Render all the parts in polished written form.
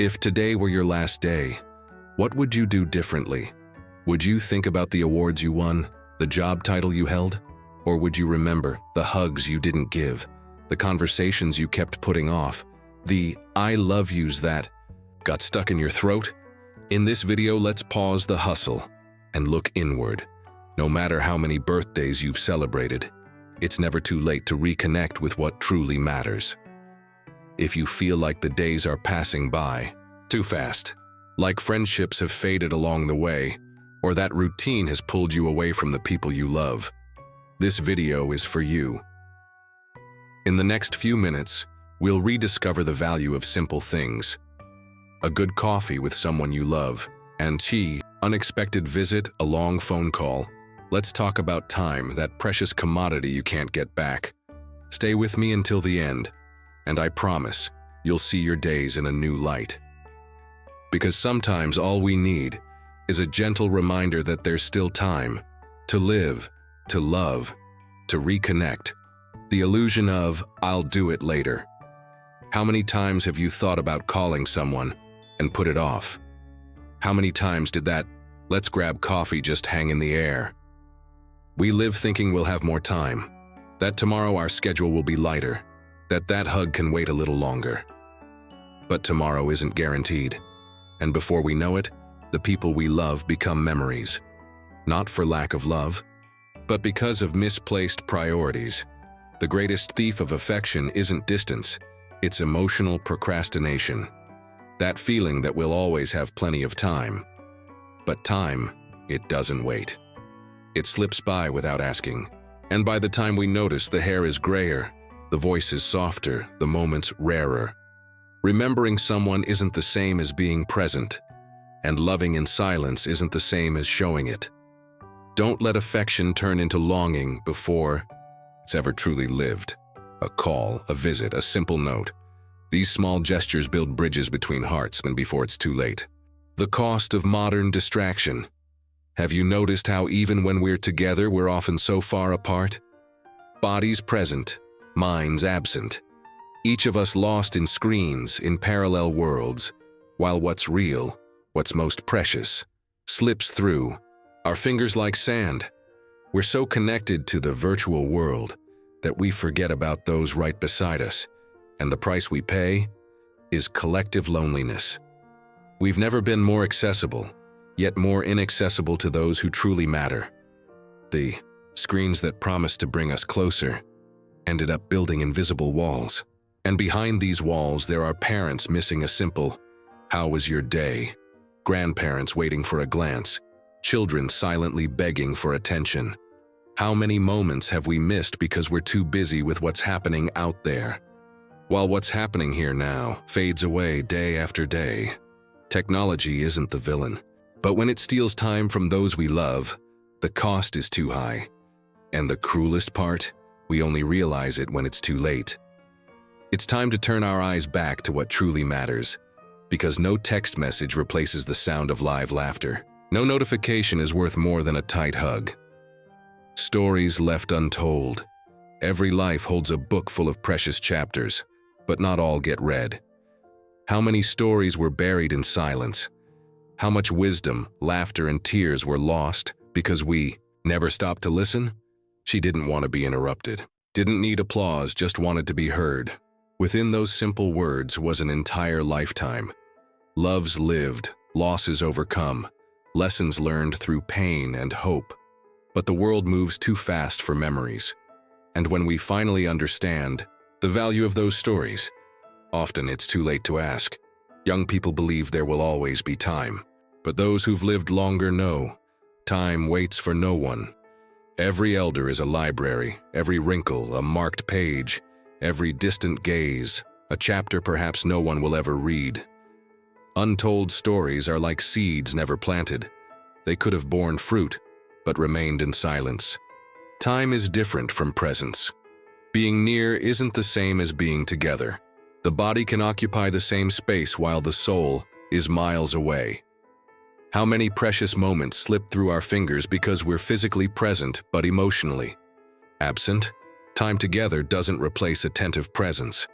If today were your last day, what would you do differently? Would you think about the awards you won, the job title you held? Or would you remember the hugs you didn't give, the conversations you kept putting off, the "I love yous" that got stuck in your throat? In this video, let's pause the hustle and look inward. No matter how many birthdays you've celebrated, it's never too late to reconnect with what truly matters. If you feel like the days are passing by too fast, like friendships have faded along the way, or that routine has pulled you away from the people you love, this video is for you. In the next few minutes, we'll rediscover the value of simple things. A good coffee with someone you love, and tea, unexpected visit, a long phone call. Let's talk about time, that precious commodity you can't get back. Stay with me until the end, and I promise you'll see your days in a new light. Because sometimes all we need is a gentle reminder that there's still time to live, to love, to reconnect. The illusion of "I'll do it later." How many times have you thought about calling someone and put it off? How many times did that "let's grab coffee" just hang in the air? We live thinking we'll have more time, that tomorrow our schedule will be lighter, that hug can wait a little longer. But tomorrow isn't guaranteed, and before we know it, the people we love become memories. Not for lack of love, but because of misplaced priorities. The greatest thief of affection isn't distance, it's emotional procrastination. That feeling that we'll always have plenty of time. But time, it doesn't wait. It slips by without asking, and by the time we notice, the hair is grayer, the voice is softer, the moments rarer. Remembering someone isn't the same as being present, and loving in silence isn't the same as showing it. Don't let affection turn into longing before it's ever truly lived. A call, a visit, a simple note. These small gestures build bridges between hearts and before it's too late. The cost of modern distraction. Have you noticed how even when we're together, we're often so far apart? Bodies present, minds absent. Each of us lost in screens, in parallel worlds, while what's real, what's most precious, slips through our fingers like sand. We're so connected to the virtual world that we forget about those right beside us, and the price we pay is collective loneliness. We've never been more accessible, yet more inaccessible to those who truly matter. The screens that promised to bring us closer ended up building invisible walls. And behind these walls, there are parents missing a simple "How was your day?" Grandparents waiting for a glance, children silently begging for attention. How many moments have we missed because we're too busy with what's happening out there? While what's happening here now fades away day after day. Technology isn't the villain, but when it steals time from those we love, the cost is too high. And the cruelest part, we only realize it when it's too late. It's time to turn our eyes back to what truly matters, because no text message replaces the sound of live laughter. No notification is worth more than a tight hug. Stories left untold. Every life holds a book full of precious chapters, but not all get read. How many stories were buried in silence? How much wisdom, laughter, and tears were lost because we never stopped to listen? She didn't want to be interrupted, didn't need applause, just wanted to be heard. Within those simple words was an entire lifetime. Loves lived, losses overcome, lessons learned through pain and hope. But the world moves too fast for memories. And when we finally understand the value of those stories, often it's too late to ask. Young people believe there will always be time, but those who've lived longer know time waits for no one. Every elder is a library, every wrinkle a marked page, every distant gaze a chapter perhaps no one will ever read. Untold stories are like seeds never planted. They could have borne fruit, but remained in silence. Time is different from presence. Being near isn't the same as being together. The body can occupy the same space while the soul is miles away. How many precious moments slip through our fingers because we're physically present but emotionally absent? Time together doesn't replace attentive presence.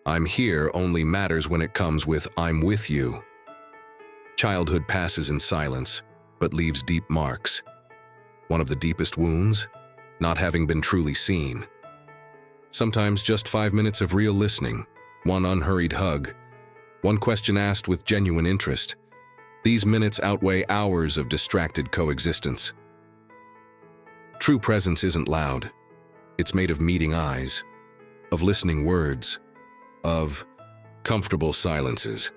I'm here only matters when it comes with I'm with you. Childhood passes in silence, but leaves deep marks. One of the deepest wounds? Not having been truly seen. Sometimes just 5 minutes of real listening, one unhurried hug, one question asked with genuine interest. These minutes outweigh hours of distracted coexistence. True presence isn't loud. It's made of meeting eyes, of listening words, of comfortable silences.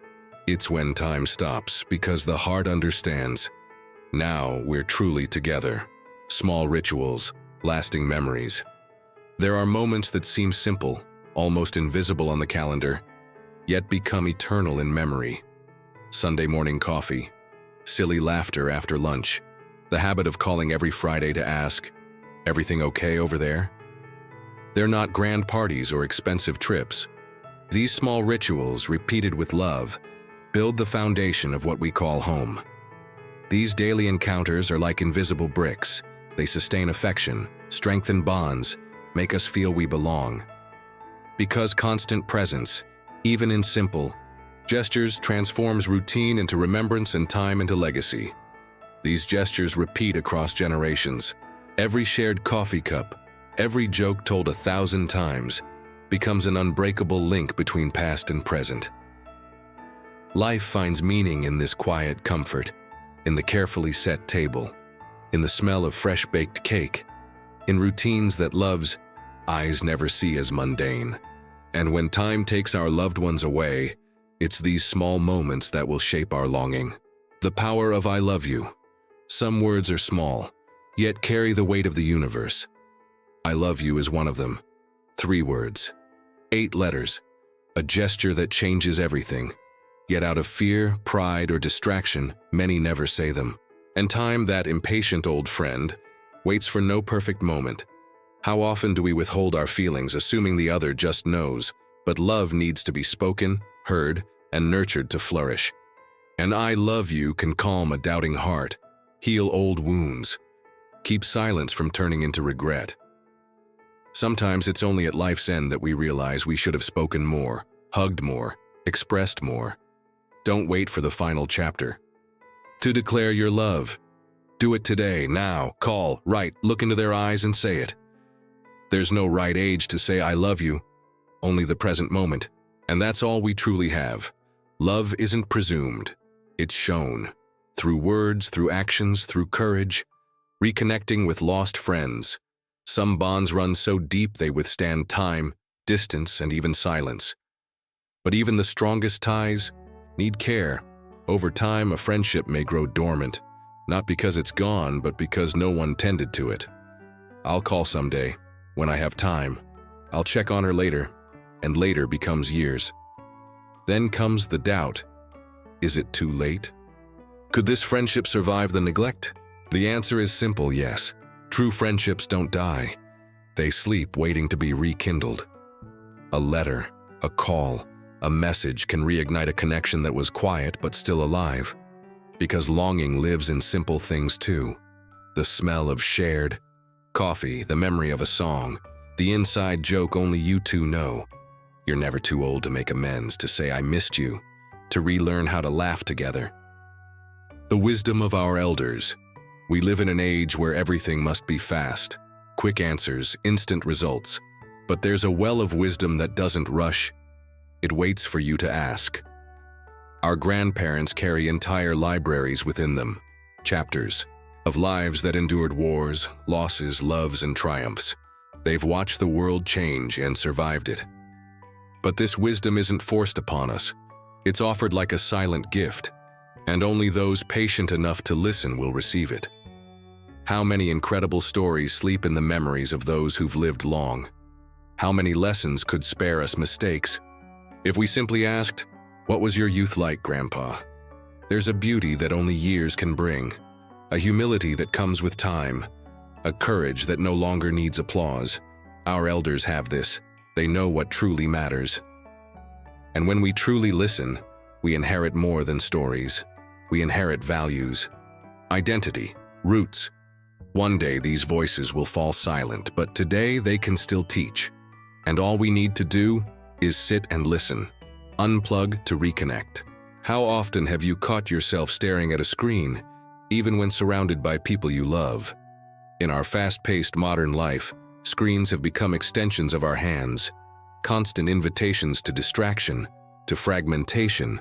It's when time stops because the heart understands. Now we're truly together. Small rituals, lasting memories. There are moments that seem simple, almost invisible on the calendar, yet become eternal in memory. Sunday morning coffee, silly laughter after lunch, the habit of calling every Friday to ask, "Everything okay over there?" They're not grand parties or expensive trips. These small rituals, repeated with love, build the foundation of what we call home. These daily encounters are like invisible bricks. They sustain affection, strengthen bonds, make us feel we belong. Because constant presence, even in simple gestures, transforms routine into remembrance and time into legacy. These gestures repeat across generations. Every shared coffee cup, every joke told 1,000 times, becomes an unbreakable link between past and present. Life finds meaning in this quiet comfort, in the carefully set table, in the smell of fresh-baked cake, in routines that love's eyes never see as mundane. And when time takes our loved ones away, it's these small moments that will shape our longing. The power of I love you. Some words are small, yet carry the weight of the universe. I love you is one of them. 3 words, 8 letters, a gesture that changes everything. Yet out of fear, pride, or distraction, many never say them. And time, that impatient old friend, waits for no perfect moment. How often do we withhold our feelings, assuming the other just knows? But love needs to be spoken, heard, and nurtured to flourish. An I love you can calm a doubting heart, heal old wounds, keep silence from turning into regret. Sometimes it's only at life's end that we realize we should have spoken more, hugged more, expressed more. Don't wait for the final chapter to declare your love. Do it today, now, call, write, look into their eyes and say it. There's no right age to say I love you, only the present moment. And that's all we truly have. Love isn't presumed, it's shown. Through words, through actions, through courage, reconnecting with lost friends. Some bonds run so deep they withstand time, distance, and even silence. But even the strongest ties need care. Over time, a friendship may grow dormant, not because it's gone, but because no one tended to it. I'll call someday, when I have time. I'll check on her later, and later becomes years. Then comes the doubt. Is it too late? Could this friendship survive the neglect? The answer is simple, yes. True friendships don't die. They sleep waiting to be rekindled. A letter, a call, a message can reignite a connection that was quiet but still alive. Because longing lives in simple things too. The smell of shared coffee, the memory of a song, the inside joke only you two know. You're never too old to make amends, to say I missed you, to relearn how to laugh together. The wisdom of our elders. We live in an age where everything must be fast, quick answers, instant results. But there's a well of wisdom that doesn't rush. It waits for you to ask. Our grandparents carry entire libraries within them, chapters of lives that endured wars, losses, loves, and triumphs. They've watched the world change and survived it. But this wisdom isn't forced upon us. It's offered like a silent gift, and only those patient enough to listen will receive it. How many incredible stories sleep in the memories of those who've lived long? How many lessons could spare us mistakes? If we simply asked, "What was your youth like, Grandpa?" There's a beauty that only years can bring, a humility that comes with time, a courage that no longer needs applause. Our elders have this. They know what truly matters. And when we truly listen, we inherit more than stories. We inherit values, identity, roots. One day these voices will fall silent, but today they can still teach. And all we need to do is sit and listen. Unplug to reconnect. How often have you caught yourself staring at a screen, even when surrounded by people you love? In our fast-paced modern life, screens have become extensions of our hands, constant invitations to distraction, to fragmentation.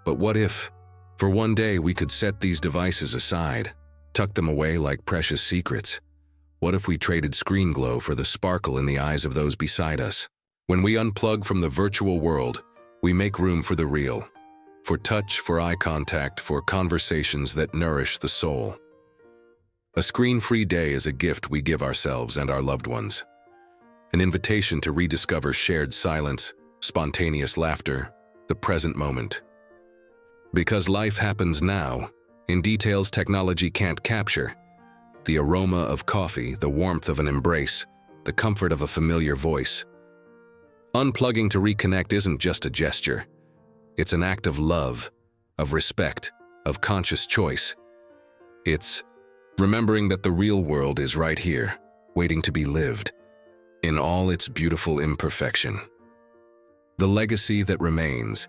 But what if, for one day, we could set these devices aside, tuck them away like precious secrets? What if we traded screen glow for the sparkle in the eyes of those beside us? When we unplug from the virtual world, we make room for the real, for touch, for eye contact, for conversations that nourish the soul. A screen-free day is a gift we give ourselves and our loved ones. An invitation to rediscover shared silence, spontaneous laughter, the present moment. Because life happens now, in details technology can't capture. The aroma of coffee, the warmth of an embrace, the comfort of a familiar voice. Unplugging to reconnect isn't just a gesture. It's an act of love, of respect, of conscious choice. It's remembering that the real world is right here, waiting to be lived, in all its beautiful imperfection. The legacy that remains.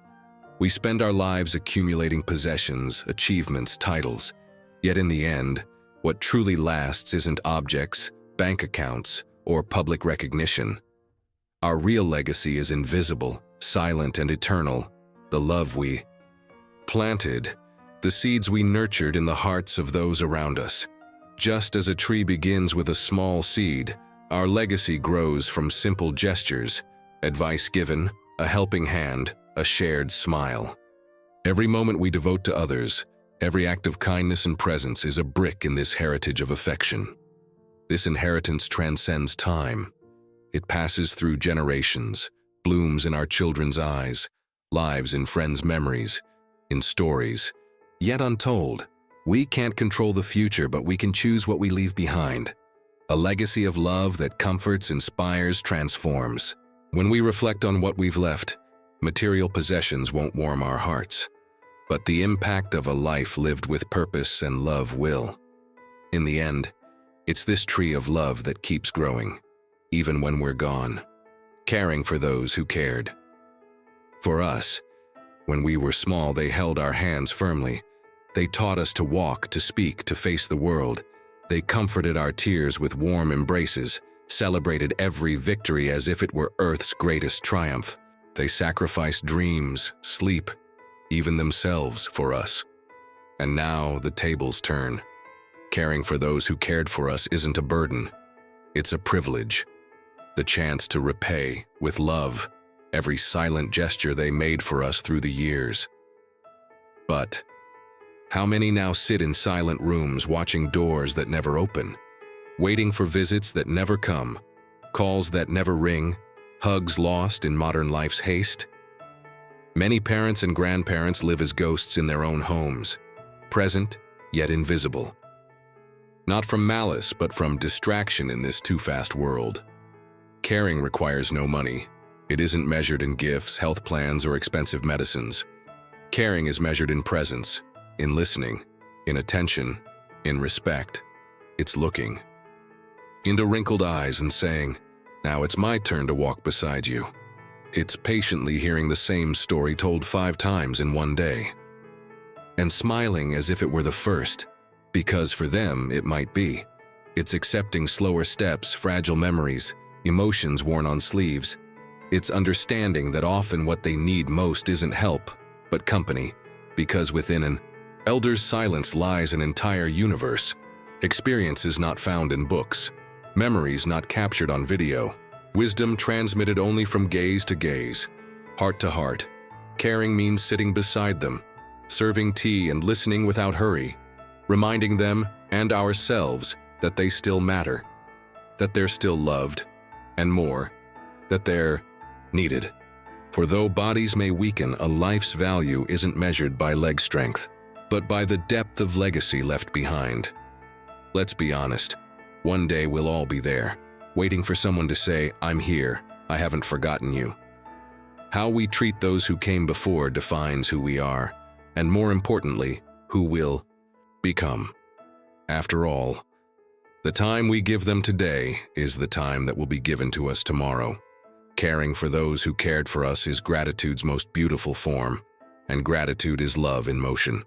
We spend our lives accumulating possessions, achievements, titles. Yet in the end, what truly lasts isn't objects, bank accounts, or public recognition. Our real legacy is invisible, silent, and eternal. The love we planted, the seeds we nurtured in the hearts of those around us. Just as a tree begins with a small seed, our legacy grows from simple gestures, advice given, a helping hand, a shared smile. Every moment we devote to others, every act of kindness and presence is a brick in this heritage of affection. This inheritance transcends time. It passes through generations, blooms in our children's eyes, lives in friends' memories, in stories, yet untold. We can't control the future, but we can choose what we leave behind. A legacy of love that comforts, inspires, transforms. When we reflect on what we've left, material possessions won't warm our hearts, but the impact of a life lived with purpose and love will. In the end, it's this tree of love that keeps growing, even when we're gone, caring for those who cared. For us, when we were small, they held our hands firmly. They taught us to walk, to speak, to face the world. They comforted our tears with warm embraces, celebrated every victory as if it were Earth's greatest triumph. They sacrificed dreams, sleep, even themselves for us. And now the tables turn. Caring for those who cared for us isn't a burden. It's a privilege. The chance to repay, with love, every silent gesture they made for us through the years. But how many now sit in silent rooms watching doors that never open, waiting for visits that never come, calls that never ring, hugs lost in modern life's haste? Many parents and grandparents live as ghosts in their own homes, present yet invisible. Not from malice, but from distraction in this too-fast world. Caring requires no money. It isn't measured in gifts, health plans, or expensive medicines. Caring is measured in presence, in listening, in attention, in respect. It's looking into wrinkled eyes and saying, "Now it's my turn to walk beside you." It's patiently hearing the same story told 5 times in one day, and smiling as if it were the first, because for them it might be. It's accepting slower steps, fragile memories, emotions worn on sleeves. It's understanding that often what they need most isn't help, but company, because within an elder's silence lies an entire universe. Experiences not found in books, memories not captured on video, wisdom transmitted only from gaze to gaze, heart to heart. Caring means sitting beside them, serving tea and listening without hurry, reminding them and ourselves that they still matter, that they're still loved, and more, that they're needed. For though bodies may weaken, a life's value isn't measured by leg strength, but by the depth of legacy left behind. Let's be honest, one day we'll all be there, waiting for someone to say, "I'm here, I haven't forgotten you." How we treat those who came before defines who we are, and more importantly, who we'll become. After all, the time we give them today is the time that will be given to us tomorrow. Caring for those who cared for us is gratitude's most beautiful form, and gratitude is love in motion.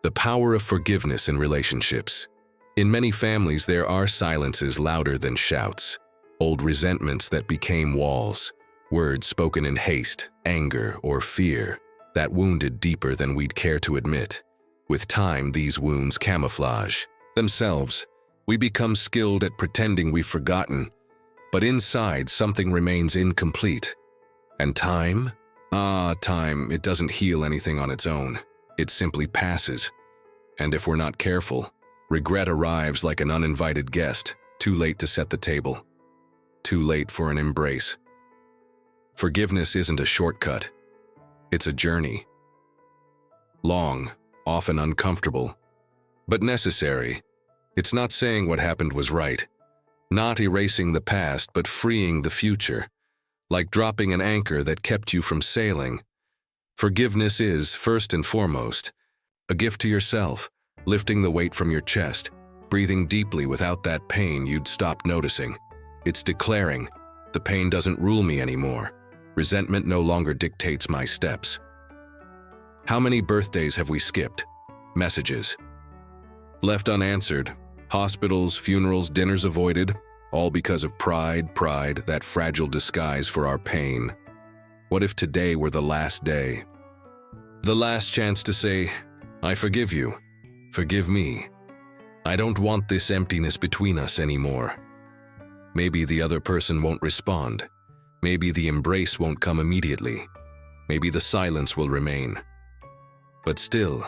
The power of forgiveness in relationships. In many families, there are silences louder than shouts, old resentments that became walls, words spoken in haste, anger, or fear that wounded deeper than we'd care to admit. With time, these wounds camouflage themselves. We become skilled at pretending we've forgotten, but inside something remains incomplete. And time? Time, it doesn't heal anything on its own. It simply passes. And if we're not careful, regret arrives like an uninvited guest, too late to set the table, too late for an embrace. Forgiveness isn't a shortcut. It's a journey. Long, often uncomfortable, but necessary. It's not saying what happened was right, not erasing the past, but freeing the future, like dropping an anchor that kept you from sailing. Forgiveness is, first and foremost, a gift to yourself, lifting the weight from your chest, breathing deeply without that pain you'd stopped noticing. It's declaring, the pain doesn't rule me anymore. Resentment no longer dictates my steps. How many birthdays have we skipped? Messages left unanswered, hospitals, funerals, dinners avoided, all because of pride, that fragile disguise for our pain. What if today were the last day? The last chance to say, I forgive you. Forgive me. I don't want this emptiness between us anymore. Maybe the other person won't respond. Maybe the embrace won't come immediately. Maybe the silence will remain. But still,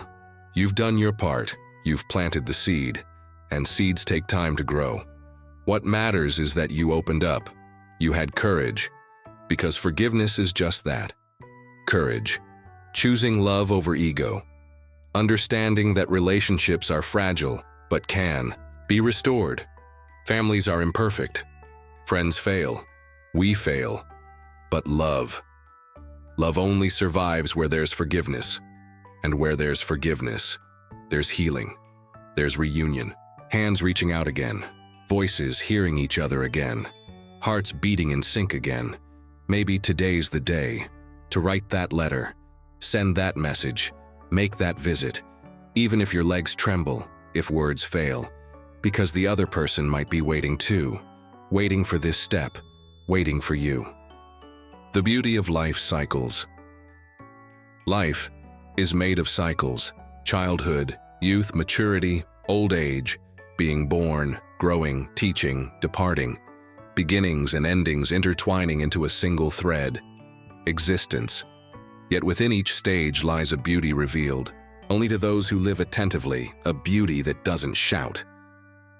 you've done your part. You've planted the seed, and seeds take time to grow. What matters is that you opened up. You had courage, because forgiveness is just that. Courage. Choosing love over ego. Understanding that relationships are fragile, but can be restored. Families are imperfect. Friends fail. We fail. But love only survives where there's forgiveness. And where there's forgiveness, there's healing. There's reunion. Hands reaching out again. Voices hearing each other again. Hearts beating in sync again. Maybe today's the day to write that letter, send that message, make that visit, even if your legs tremble, if words fail, because the other person might be waiting too, waiting for this step, waiting for you. The beauty of life's cycles. Life is made of cycles: childhood, youth, maturity, old age, being born, growing, teaching, departing, beginnings and endings intertwining into a single thread, existence. Yet within each stage lies a beauty revealed only to those who live attentively, a beauty that doesn't shout,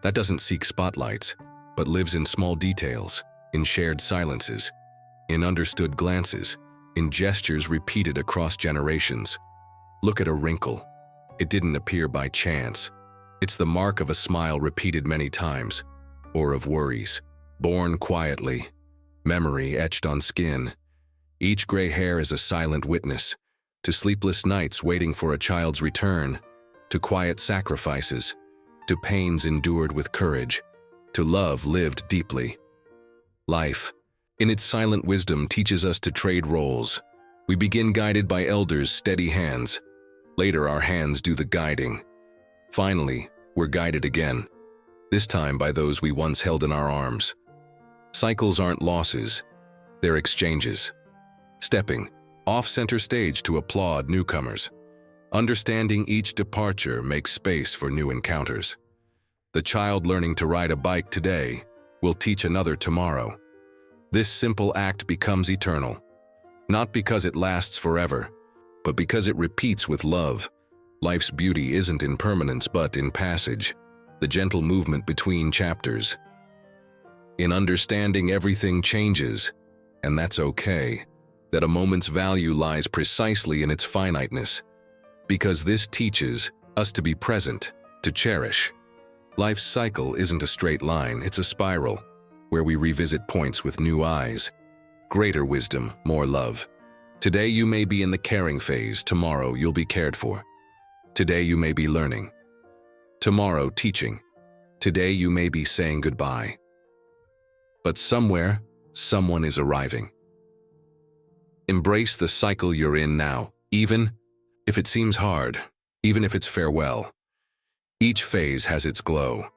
that doesn't seek spotlights, but lives in small details, in shared silences, in understood glances, in gestures repeated across generations. Look at a wrinkle. It didn't appear by chance. It's the mark of a smile repeated many times, or of worries, born quietly, memory etched on skin. Each gray hair is a silent witness to sleepless nights waiting for a child's return, to quiet sacrifices, to pains endured with courage, to love lived deeply. Life, in its silent wisdom, teaches us to trade roles. We begin guided by elders' steady hands. Later, our hands do the guiding. Finally, we're guided again, this time by those we once held in our arms. Cycles aren't losses, they're exchanges. Stepping off center stage to applaud newcomers. Understanding each departure makes space for new encounters. The child learning to ride a bike today will teach another tomorrow. This simple act becomes eternal, not because it lasts forever, but because it repeats with love. Life's beauty isn't in permanence but in passage, the gentle movement between chapters. In understanding, everything changes, and that's okay. That a moment's value lies precisely in its finiteness, because this teaches us to be present, to cherish. Life's cycle isn't a straight line, it's a spiral, where we revisit points with new eyes, greater wisdom, more love. Today you may be in the caring phase, tomorrow you'll be cared for. Today you may be learning, tomorrow teaching. Today you may be saying goodbye. But somewhere, someone is arriving. Embrace the cycle you're in now, even if it seems hard, even if it's farewell. Each phase has its glow.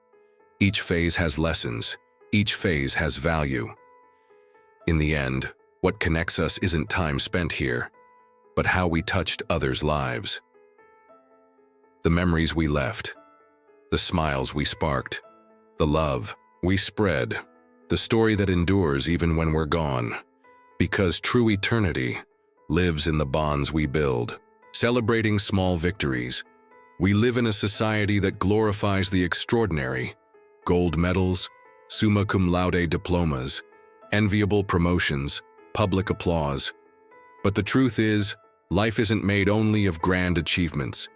Each phase has lessons. Each phase has value. In the end, what connects us isn't time spent here, but how we touched others' lives. The memories we left, the smiles we sparked, the love we spread, the story that endures even when we're gone. Because true eternity lives in the bonds we build. Celebrating small victories, we live in a society that glorifies the extraordinary. Gold medals, summa cum laude diplomas, enviable promotions, public applause. But the truth is, life isn't made only of grand achievements.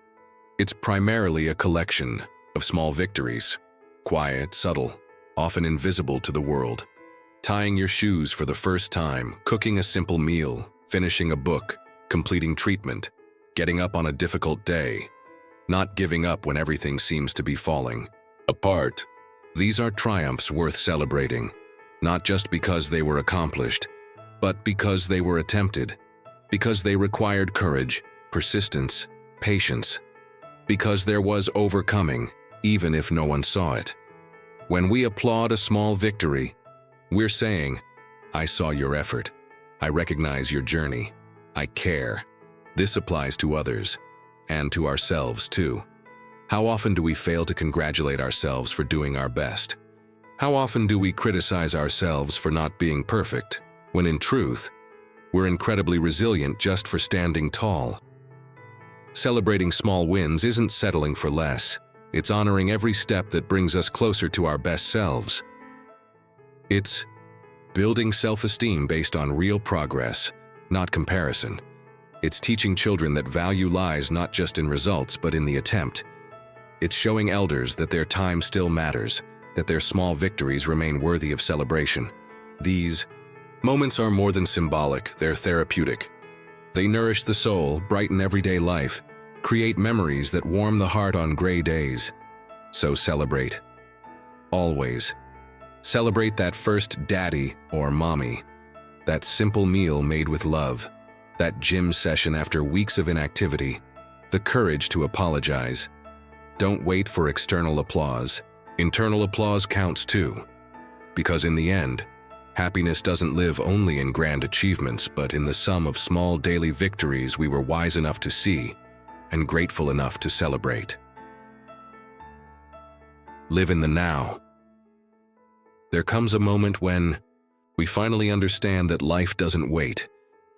It's primarily a collection of small victories. Quiet, subtle, often invisible to the world. Tying your shoes for the first time, cooking a simple meal, finishing a book, completing treatment, getting up on a difficult day, not giving up when everything seems to be falling apart. These are triumphs worth celebrating, not just because they were accomplished, but because they were attempted, because they required courage, persistence, patience, because there was overcoming, even if no one saw it. When we applaud a small victory, we're saying, I saw your effort. I recognize your journey. I care. This applies to others, and to ourselves too. How often do we fail to congratulate ourselves for doing our best? How often do we criticize ourselves for not being perfect, when in truth, we're incredibly resilient just for standing tall? Celebrating small wins isn't settling for less. It's honoring every step that brings us closer to our best selves. It's building self-esteem based on real progress, not comparison. It's teaching children that value lies not just in results but in the attempt. It's showing elders that their time still matters, that their small victories remain worthy of celebration. These moments are more than symbolic, they're therapeutic. They nourish the soul, brighten everyday life, create memories that warm the heart on gray days. So celebrate. Always. Celebrate that first daddy or mommy, that simple meal made with love, that gym session after weeks of inactivity, the courage to apologize. Don't wait for external applause. Internal applause counts too. Because in the end, happiness doesn't live only in grand achievements, but in the sum of small daily victories we were wise enough to see and grateful enough to celebrate. Live in the now. There comes a moment when we finally understand that life doesn't wait.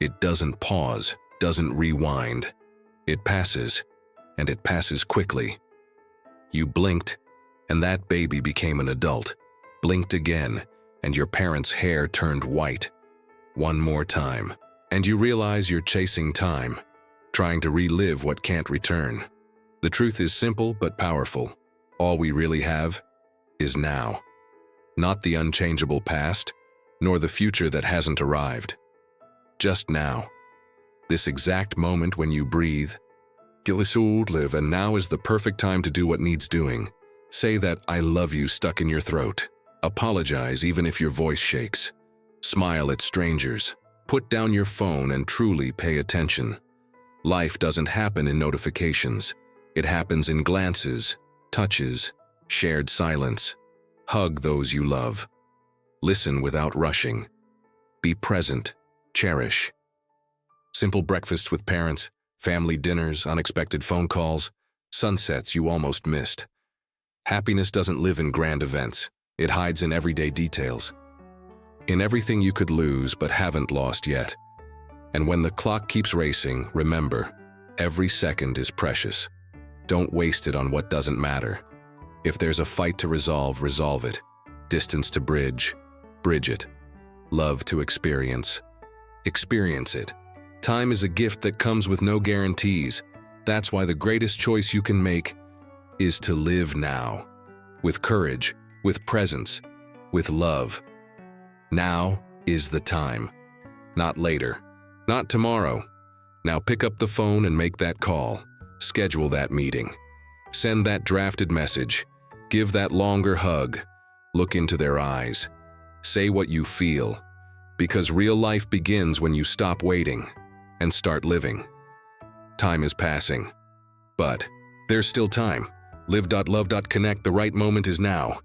It doesn't pause, doesn't rewind. It passes, and it passes quickly. You blinked, and that baby became an adult. Blinked again, and your parents' hair turned white. One more time, and you realize you're chasing time, trying to relive what can't return. The truth is simple but powerful. All we really have is now. Not the unchangeable past, nor the future that hasn't arrived. Just now. This exact moment when you breathe. Live, and now is the perfect time to do what needs doing. Say that I love you stuck in your throat. Apologize even if your voice shakes. Smile at strangers. Put down your phone and truly pay attention. Life doesn't happen in notifications. It happens in glances, touches, shared silence. Hug those you love. Listen without rushing. Be present. Cherish. Simple breakfasts with parents, family dinners, unexpected phone calls, sunsets you almost missed. Happiness doesn't live in grand events. It hides in everyday details. In everything you could lose but haven't lost yet. And when the clock keeps racing, remember, every second is precious. Don't waste it on what doesn't matter. If there's a fight to resolve, resolve it. Distance to bridge, bridge it. Love to experience, experience it. Time is a gift that comes with no guarantees. That's why the greatest choice you can make is to live now. With courage, with presence, with love. Now is the time. Not later. Not tomorrow. Now pick up the phone and make that call. Schedule that meeting. Send that drafted message. Give that longer hug. Look into their eyes. Say what you feel. Because real life begins when you stop waiting and start living. Time is passing, but there's still time. Live.love.connect, the right moment is now.